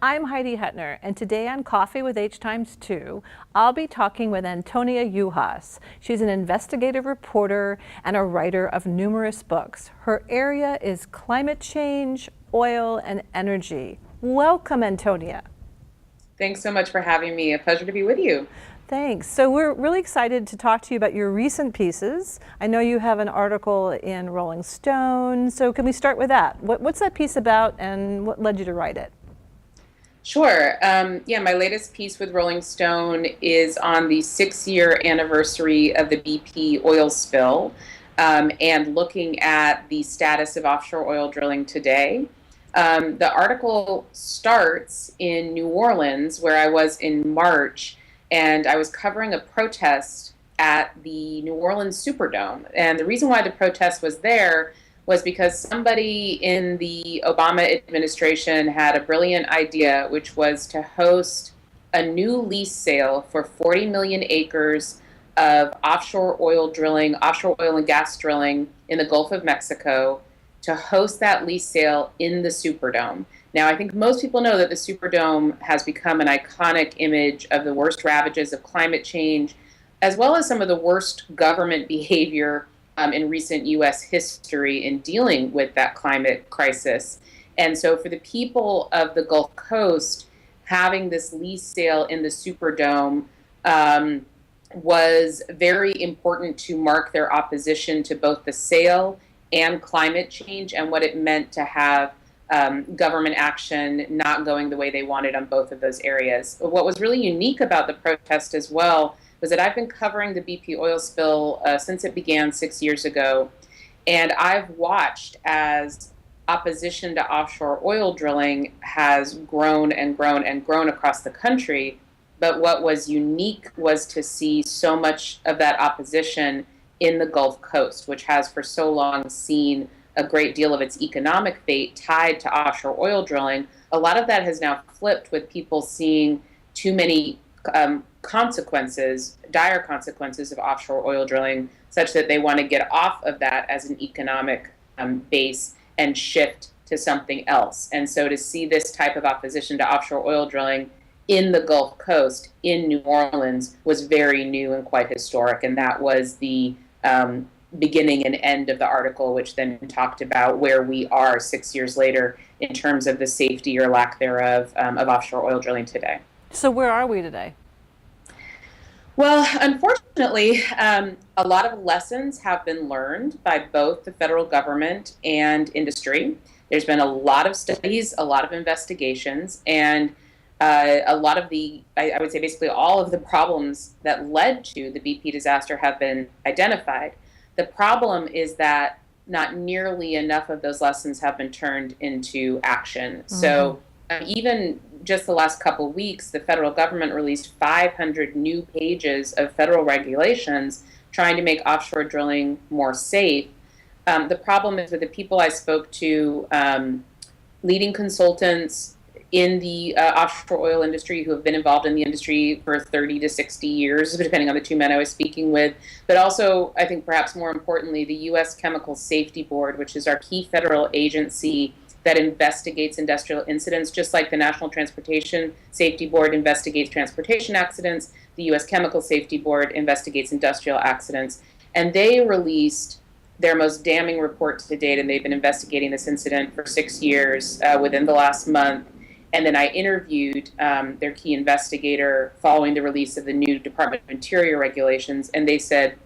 I'm Heidi Hutner, and today on Coffee with Hx2, I'll be talking with Antonia Juhasz. She's an investigative reporter and a writer of numerous books. Her area is climate change, oil, and energy. Welcome, Antonia. Thanks so much for having me. A pleasure to be with you. Thanks. So we're really excited to talk to you about your recent pieces. I know you have an article in Rolling Stone, so can we start with that? What's that piece about and what led you to write it? Sure. My latest piece with Rolling Stone is on the 6-year anniversary of the BP oil spill and looking at the status of offshore oil drilling today. The article starts in New Orleans, where I was in March, and I was covering a protest at the New Orleans Superdome. And the reason why the protest was there was because somebody in the Obama administration had a brilliant idea, which was to host a new lease sale for 40 million acres of offshore oil drilling, offshore oil and gas drilling in the Gulf of Mexico, to host that lease sale in the Superdome. Now, I think most people know that the Superdome has become an iconic image of the worst ravages of climate change, as well as some of the worst government behavior in recent U.S. history in dealing with that climate crisis. And so for the people of the Gulf Coast, having this lease sale in the Superdome was very important to mark their opposition to both the sale and climate change and what it meant to have government action not going the way they wanted on both of those areas. What was really unique about the protest as well was that I've been covering the BP oil spill since it began 6 years ago, and I've watched as opposition to offshore oil drilling has grown and grown and grown across the country. But what was unique was to see so much of that opposition in the Gulf Coast, which has for so long seen a great deal of its economic fate tied to offshore oil drilling. A lot of that has now flipped with people seeing too many consequences, dire consequences of offshore oil drilling, such that they want to get off of that as an economic base and shift to something else. And so to see this type of opposition to offshore oil drilling in the Gulf Coast, in New Orleans, was very new and quite historic. And that was the beginning and end of the article, which then talked about where we are 6 years later in terms of the safety or lack thereof of offshore oil drilling today. So where are we today? Well, unfortunately, a lot of lessons have been learned by both the federal government and industry. There's been a lot of studies, a lot of investigations, and a lot of I would say basically all of the problems that led to the BP disaster have been identified. The problem is that not nearly enough of those lessons have been turned into action. Mm-hmm. So even just the last couple of weeks, the federal government released 500 new pages of federal regulations trying to make offshore drilling more safe. The problem is that the people I spoke to, leading consultants in the offshore oil industry who have been involved in the industry for 30 to 60 years, depending on the two men I was speaking with, but also, I think perhaps more importantly, the U.S. Chemical Safety Board, which is our key federal agency that investigates industrial incidents, just like the National Transportation Safety Board investigates transportation accidents, the U.S. Chemical Safety Board investigates industrial accidents. And they released their most damning report to date, and they've been investigating this incident for 6 years within the last month. And then I interviewed their key investigator following the release of the new Department of Interior regulations, and they said,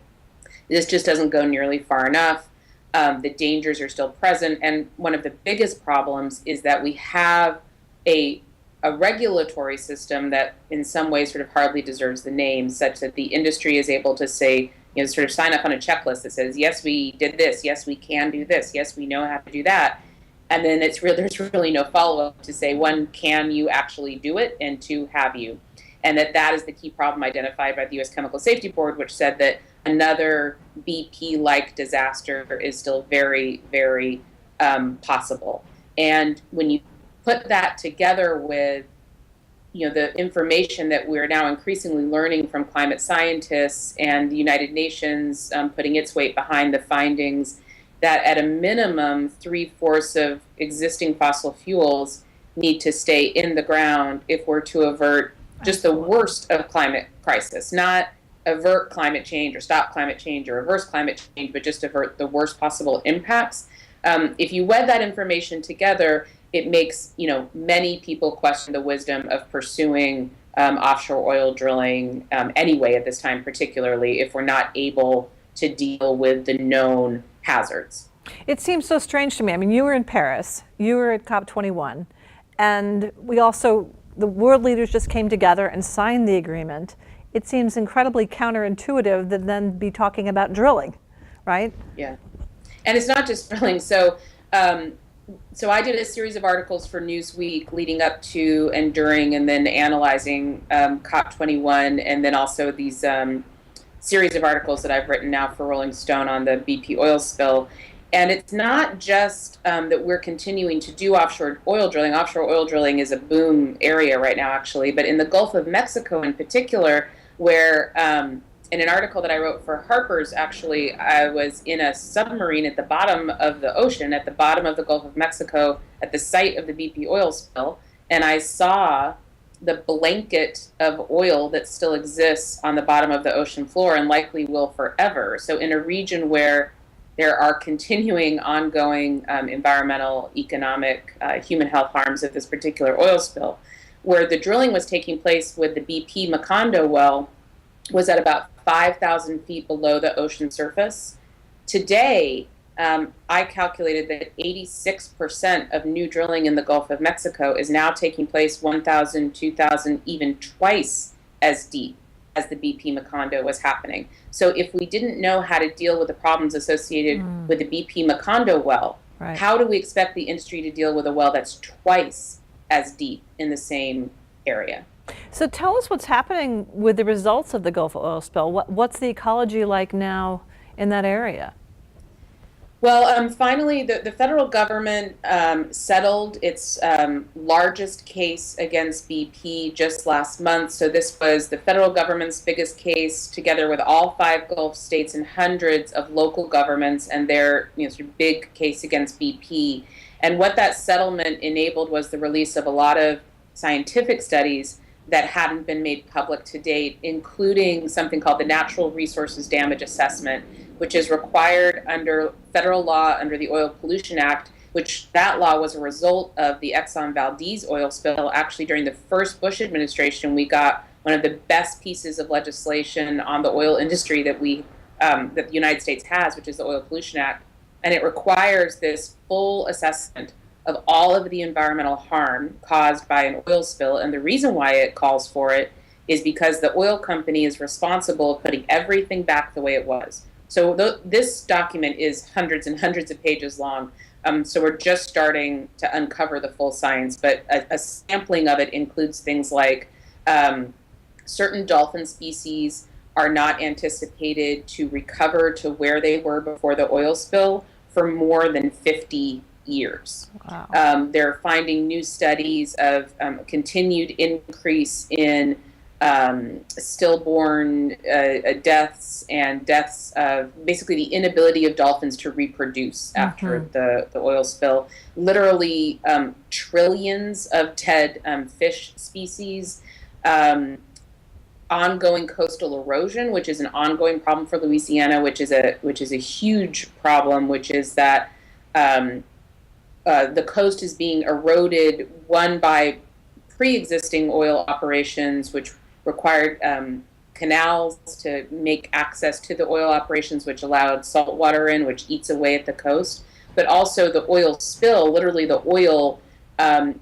this just doesn't go nearly far enough. The dangers are still present, and one of the biggest problems is that we have a regulatory system that in some ways sort of hardly deserves the name, such that the industry is able to say, sort of sign up on a checklist that says, yes, we did this, yes, we can do this, yes, we know how to do that. And then there's really no follow-up to say, one, can you actually do it, and two, have you? And that is the key problem identified by the U.S. Chemical Safety Board, which said that another BP-like disaster is still very, very possible. And when you put that together with the information that we're now increasingly learning from climate scientists and the United Nations putting its weight behind the findings that at a minimum, 3/4 of existing fossil fuels need to stay in the ground if we're to avert just the worst of climate crisis, not avert climate change or stop climate change or reverse climate change, but just avert the worst possible impacts. If you wed that information together, it makes many people question the wisdom of pursuing offshore oil drilling anyway at this time, particularly if we're not able to deal with the known hazards. It seems so strange to me. I mean, you were in Paris, you were at COP21, and the world leaders just came together and signed the agreement. It seems incredibly counterintuitive to then be talking about drilling, right? Yeah. And it's not just drilling. So I did a series of articles for Newsweek leading up to and during and then analyzing COP21, and then also these series of articles that I've written now for Rolling Stone on the BP oil spill. And it's not just that we're continuing to do offshore oil drilling. Offshore oil drilling is a boom area right now, actually. But in the Gulf of Mexico in particular, where in an article that I wrote for Harper's, actually, I was in a submarine at the bottom of the ocean, at the bottom of the Gulf of Mexico, at the site of the BP oil spill, and I saw the blanket of oil that still exists on the bottom of the ocean floor and likely will forever. So in a region where there are continuing ongoing environmental, economic, human health harms of this particular oil spill, where the drilling was taking place with the BP Macondo well was at about 5,000 feet below the ocean surface. Today, I calculated that 86% of new drilling in the Gulf of Mexico is now taking place 1,000, 2,000, even twice as deep as the BP Macondo was happening. So if we didn't know how to deal with the problems associated with the BP Macondo well, right, how do we expect the industry to deal with a well that's twice as deep in the same area? So tell us what's happening with the results of the Gulf oil spill. What's the ecology like now in that area? Well, finally, the federal government settled its largest case against BP just last month. So this was the federal government's biggest case, together with all 5 Gulf states and hundreds of local governments, and their sort of big case against BP. And what that settlement enabled was the release of a lot of scientific studies that hadn't been made public to date, including something called the Natural Resources Damage Assessment, which is required under federal law under the Oil Pollution Act, which that law was a result of the Exxon Valdez oil spill. Actually, during the first Bush administration, we got one of the best pieces of legislation on the oil industry that that the United States has, which is the Oil Pollution Act. And it requires this full assessment of all of the environmental harm caused by an oil spill. And the reason why it calls for it is because the oil company is responsible for putting everything back the way it was. So this document is hundreds and hundreds of pages long. So we're just starting to uncover the full science, but a sampling of it includes things like certain dolphin species are not anticipated to recover to where they were before the oil spill for more than 50 years. Wow. They're finding new studies of continued increase in stillborn deaths and deaths of basically the inability of dolphins to reproduce after the oil spill. Literally trillions of dead fish species. Ongoing coastal erosion, which is an ongoing problem for Louisiana, which is a huge problem, which is that the coast is being eroded, one by pre-existing oil operations, which required canals to make access to the oil operations, which allowed salt water in, which eats away at the coast. But also the oil spill, literally the oil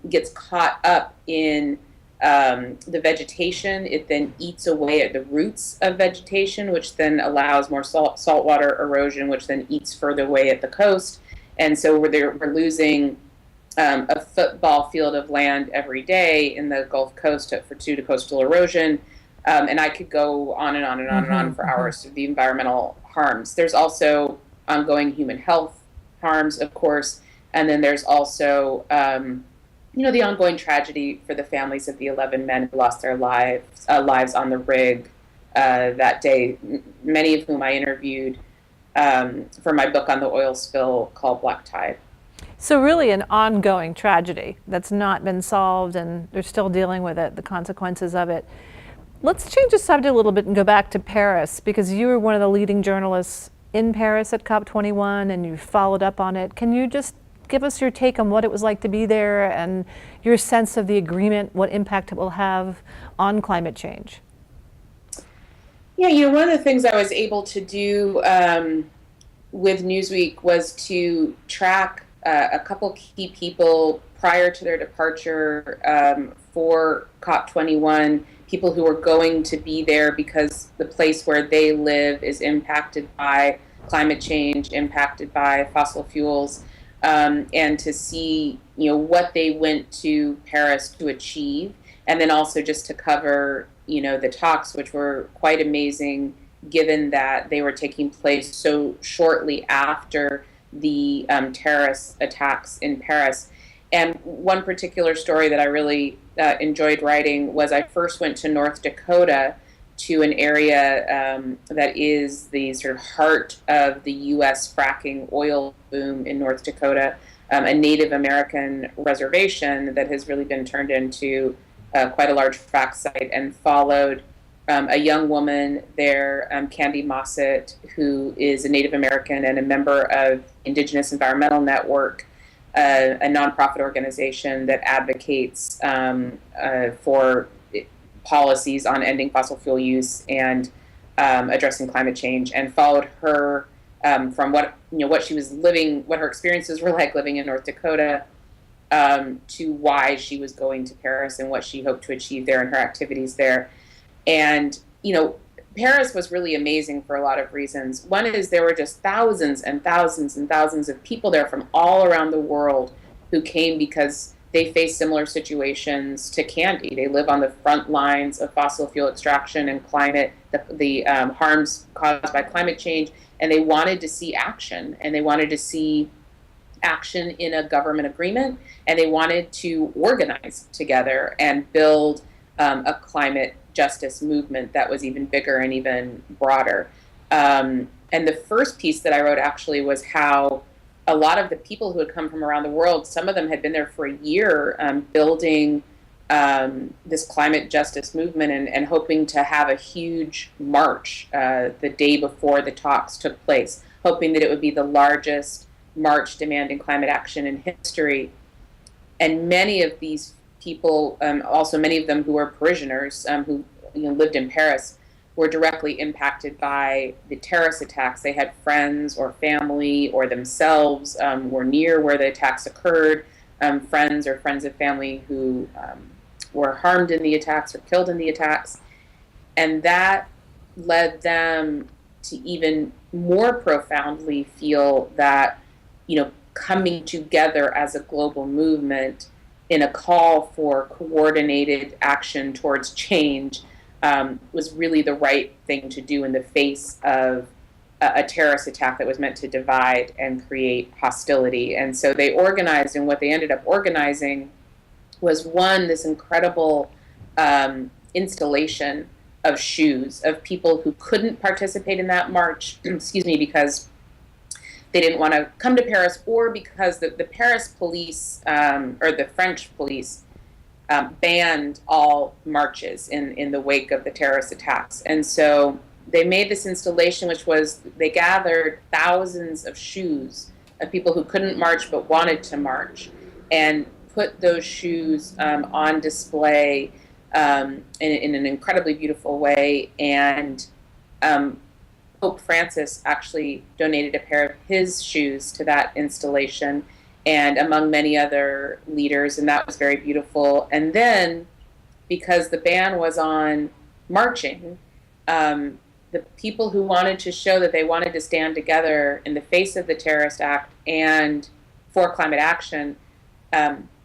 gets caught up in the vegetation. It then eats away at the roots of vegetation, which then allows more saltwater erosion, which then eats further away at the coast. And so we're losing a football field of land every day in the Gulf Coast due to coastal erosion. And I could go on and on and on and on for hours of the environmental harms. There's also ongoing human health harms, of course. And then there's also, the ongoing tragedy for the families of the 11 men who lost their lives on the rig that day, many of whom I interviewed for my book on the oil spill called Black Tide. So really an ongoing tragedy that's not been solved and they're still dealing with it, the consequences of it. Let's change the subject a little bit and go back to Paris, because you were one of the leading journalists in Paris at COP21 and you followed up on it. Can you just give us your take on what it was like to be there and your sense of the agreement, what impact it will have on climate change? Yeah, one of the things I was able to do with Newsweek was to track a couple key people prior to their departure for COP21, people who were going to be there because the place where they live is impacted by climate change, impacted by fossil fuels, and to see what they went to Paris to achieve, and then also just to cover the talks, which were quite amazing, given that they were taking place so shortly after the terrorist attacks in Paris. And one particular story that I really enjoyed writing was I first went to North Dakota, to an area that is the sort of heart of the U.S. fracking oil boom in North Dakota, a Native American reservation that has really been turned into quite a large frack site, and followed a young woman there, Candy Mossett, who is a Native American and a member of Indigenous Environmental Network, a nonprofit organization that advocates for policies on ending fossil fuel use and addressing climate change, and followed her from what she was living, what her experiences were like living in North Dakota, to why she was going to Paris and what she hoped to achieve there and her activities there. And, Paris was really amazing for a lot of reasons. One is there were just thousands and thousands and thousands of people there from all around the world who came because they face similar situations to Candy. They live on the front lines of fossil fuel extraction and climate, the harms caused by climate change, and they wanted to see action, and they wanted to see action in a government agreement, and they wanted to organize together and build a climate justice movement that was even bigger and even broader. And the first piece that I wrote actually was how a lot of the people who had come from around the world, some of them had been there for a year, building this climate justice movement and hoping to have a huge march the day before the talks took place, hoping that it would be the largest march demanding climate action in history. And many of these people, also many of them who were parishioners who lived in Paris, were directly impacted by the terrorist attacks. They had friends or family or themselves were near where the attacks occurred, friends or friends of family who were harmed in the attacks or killed in the attacks. And that led them to even more profoundly feel that, coming together as a global movement in a call for coordinated action towards change was really the right thing to do in the face of a terrorist attack that was meant to divide and create hostility. And so they organized, and what they ended up organizing was, one, this incredible installation of shoes of people who couldn't participate in that march, because they didn't want to come to Paris, or because the Paris police, or the French police, banned all marches in the wake of the terrorist attacks. And so they made this installation, which was, they gathered thousands of shoes of people who couldn't march but wanted to march, and put those shoes on display in an incredibly beautiful way. And Pope Francis actually donated a pair of his shoes to that installation, and among many other leaders, and that was very beautiful. And then, because the ban was on marching, the people who wanted to show that they wanted to stand together in the face of the terrorist act and for climate action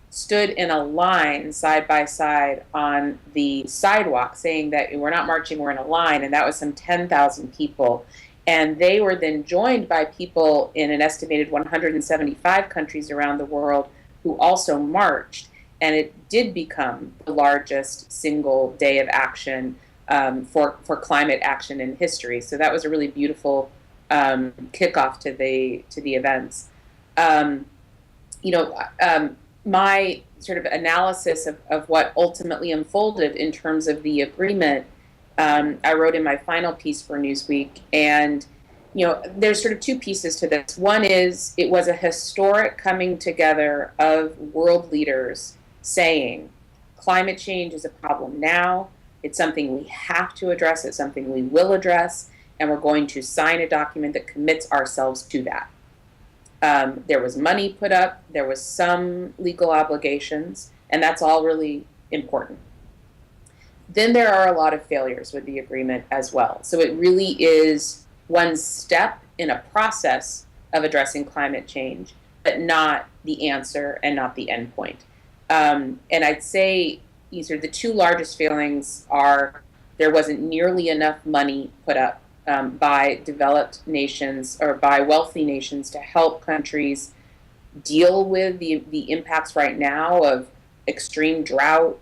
stood in a line side by side on the sidewalk, saying that we're not marching, we're in a line, and that was some 10,000 people. And they were then joined by people in an estimated 175 countries around the world who also marched, and it did become the largest single day of action for climate action in history. So that was a really beautiful kickoff to the events. My sort of analysis of what ultimately unfolded in terms of the agreement, I wrote in my final piece for Newsweek. And, there's sort of two pieces to this. One is it was a historic coming together of world leaders saying climate change is a problem now. It's something we have to address. It's something we will address. And we're going to sign a document that commits ourselves to that. There was money put up, there was some legal obligations, and that's all really important. Then there are a lot of failures with the agreement as well. So it really is one step in a process of addressing climate change, but not the answer and not the end point. And I'd say these are the two largest failings are there wasn't nearly enough money put up by developed nations or by wealthy nations to help countries deal with the impacts right now of extreme drought,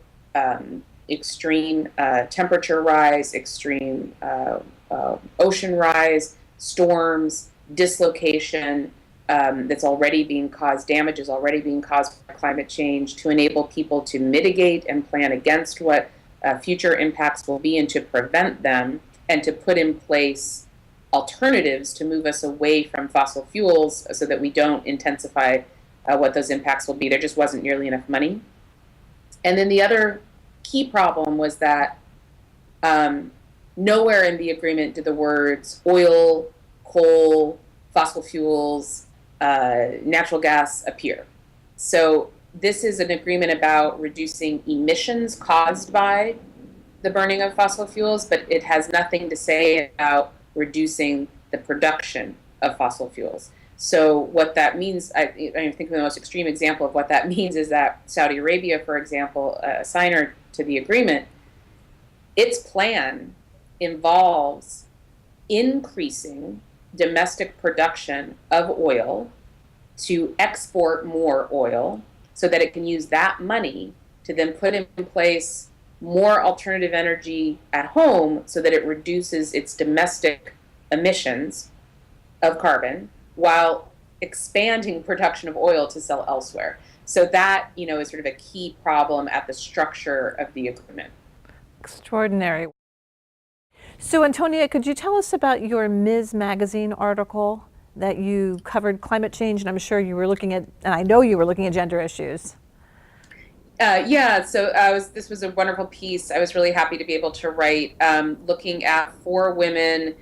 extreme temperature rise, extreme ocean rise, storms, dislocation that's already being caused, damage is already being caused by climate change, to enable people to mitigate and plan against what future impacts will be and to prevent them, and to put in place alternatives to move us away from fossil fuels so that we don't intensify what those impacts will be. There just wasn't nearly enough money. And then the other key problem was that nowhere in the agreement did the words oil, coal, fossil fuels, natural gas appear. So this is an agreement about reducing emissions caused by the burning of fossil fuels, but it has nothing to say about reducing the production of fossil fuels. So what that means, I think the most extreme example of what that means is that Saudi Arabia, for example, a signer to the agreement, its plan involves increasing domestic production of oil to export more oil so that it can use that money to then put in place more alternative energy at home so that it reduces its domestic emissions of carbon while expanding production of oil to sell elsewhere. So that, is sort of a key problem at the structure of the agreement. Extraordinary. So Antonia, could you tell us about your Ms. Magazine article that you covered climate change, and I'm sure you were looking at, and I know you were looking at gender issues. So this was a wonderful piece. I was really happy to be able to write, looking at 4 women,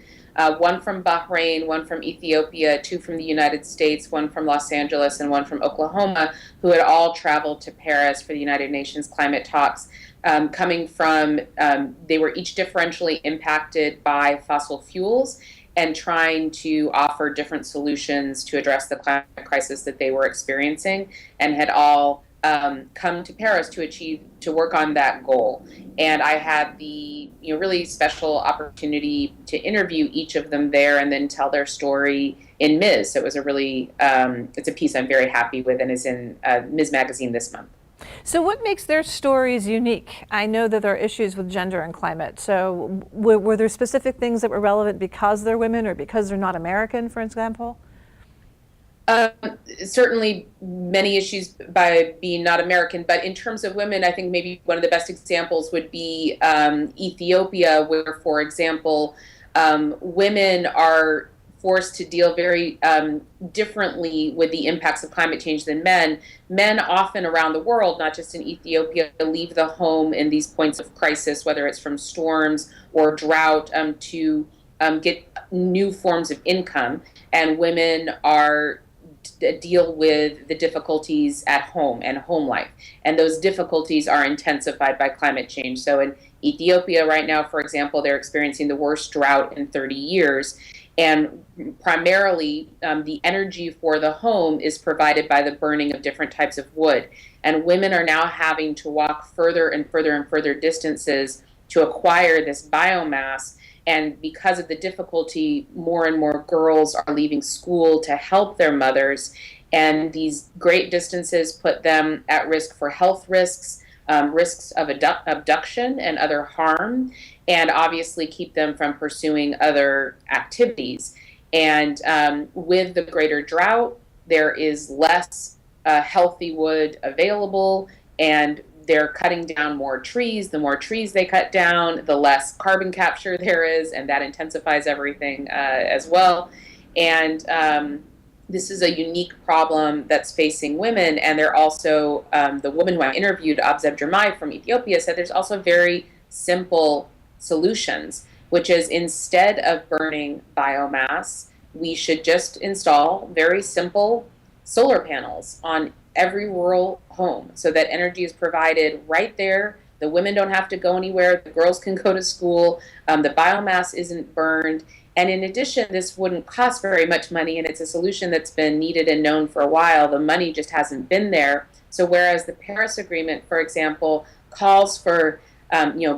one from Bahrain, one from Ethiopia, 2 from the United States, one from Los Angeles, and one from Oklahoma, who had all traveled to Paris for the United Nations climate talks, coming from, they were each differentially impacted by fossil fuels and trying to offer different solutions to address the climate crisis that they were experiencing, and had all come to Paris to work on that goal. And I had the really special opportunity to interview each of them there and then tell their story in Ms. So it was a really, it's a piece I'm very happy with and is in Ms. Magazine this month. So what makes their stories unique? I know that there are issues with gender and climate. So were there specific things that were relevant because they're women or because they're not American, for example? Certainly many issues by being not American, but in terms of women, I think maybe one of the best examples would be Ethiopia, where, for example, women are forced to deal very differently with the impacts of climate change than men. Men often around the world, not just in Ethiopia, leave the home in these points of crisis, whether it's from storms or drought, to get new forms of income, and women deal with the difficulties at home and home life. And those difficulties are intensified by climate change. So in Ethiopia right now, for example, they're experiencing the worst drought in 30 years. And primarily, the energy for the home is provided by the burning of different types of wood. And women are now having to walk further and further and further distances to acquire this biomass. And because of the difficulty, more and more girls are leaving school to help their mothers. And these great distances put them at risk for health risks, risks of abduction and other harm, and obviously keep them from pursuing other activities. And with the greater drought, there is less healthy wood available, and they're cutting down more trees. The more trees they cut down, the less carbon capture there is, and that intensifies everything as well. And this is a unique problem that's facing women, and they're also, the woman who I interviewed, Abzeb Jermai from Ethiopia, said there's also very simple solutions, which is instead of burning biomass, we should just install very simple solar panels on every rural home so that energy is provided right there. The women don't have to go anywhere. The girls can go to school. The biomass isn't burned. And in addition, this wouldn't cost very much money, and it's a solution that's been needed and known for a while. The money just hasn't been there. So whereas the Paris Agreement, for example, calls for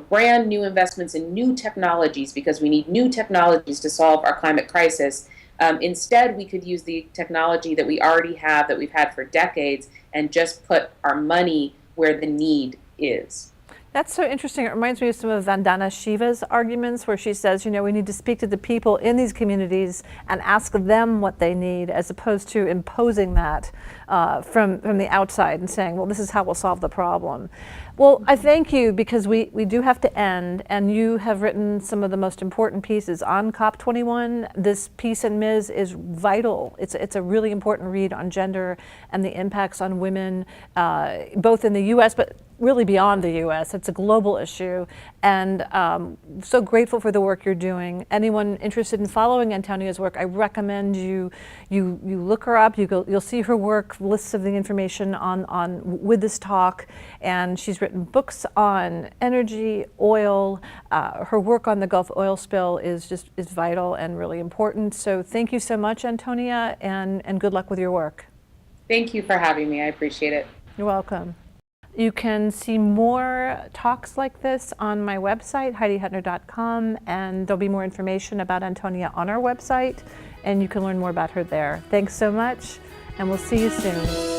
brand new investments in new technologies because we need new technologies to solve our climate crisis, instead we could use the technology that we already have, that we've had for decades, and just put our money where the need is. That's so interesting. It reminds me of some of Vandana Shiva's arguments where she says, we need to speak to the people in these communities and ask them what they need, as opposed to imposing that from the outside and saying, well, this is how we'll solve the problem. Well, I thank you, because we do have to end, and you have written some of the most important pieces on COP21. This piece in Ms. is vital. It's a really important read on gender and the impacts on women, both in the U.S., but really beyond the U.S. It's a global issue, and so grateful for the work you're doing. Anyone interested in following Antonia's work, I recommend you look her up. You'll see her work, lists of the information on with this talk, and she's written books on energy, oil. Her work on the Gulf oil spill is vital and really important. So thank you so much, Antonia, and good luck with your work. Thank you for having me. I appreciate it. You're welcome. You can see more talks like this on my website, HeidiHutner.com, and there'll be more information about Antonia on our website, and you can learn more about her there. Thanks so much, and we'll see you soon.